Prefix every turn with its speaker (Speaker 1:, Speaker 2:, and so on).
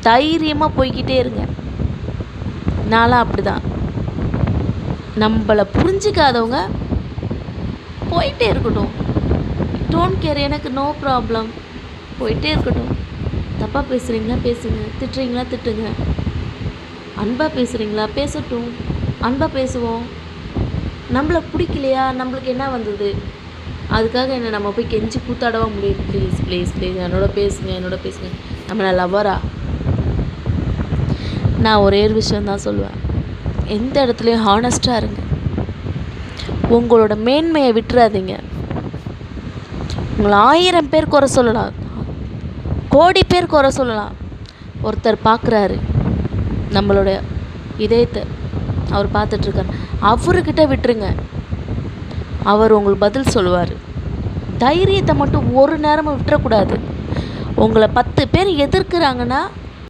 Speaker 1: தைரியமாக போய்கிட்டே இருங்க. நான்லாம் அப்படி தான். நம்மளை புரிஞ்சிக்காதவங்க போயிட்டே இருக்கட்டும். டோன்ட் கேர், எனக்கு நோ ப்ராப்ளம். போயிட்டே இருக்கட்டும். தப்பாக பேசுகிறீங்களா பேசுங்க, திட்டுறீங்களா திட்டுங்க, அன்பாக பேசுகிறீங்களா பேசட்டும், அன்பாக பேசுவோம். நம்மளை பிடிக்கலையா, நம்மளுக்கு என்ன வந்தது, அதுக்காக என்ன நம்ம போய் கெஞ்சி கூத்தாடவா முடியும்? ப்ளீஸ் ப்ளீஸ் ப்ளீஸ் என்னோட பேசுங்க. நம்மளை லவ்வரா? நான் ஒரே ஒரு விஷயந்தான் சொல்லுவேன், எந்த இடத்துலையும் ஹானஸ்ட்டாக இருங்க. உங்களோட மேன்மையை விட்டுறாதீங்க. உங்களை 1000 பேர் குறை சொல்லலாம், கோடி பேர் குறை சொல்லலாம். ஒருத்தர் பார்க்குறாரு, நம்மளோட இதயத்தை அவர் பார்த்துட்ருக்கார், அவர்கிட்ட விட்டுருங்க. அவர் உங்களுக்கு பதில் சொல்லுவார். தைரியத்தை மட்டும் ஒரு நேரமும் விட்டுறக்கூடாது. உங்களை 10 பேர் எதிர்க்கிறாங்கன்னா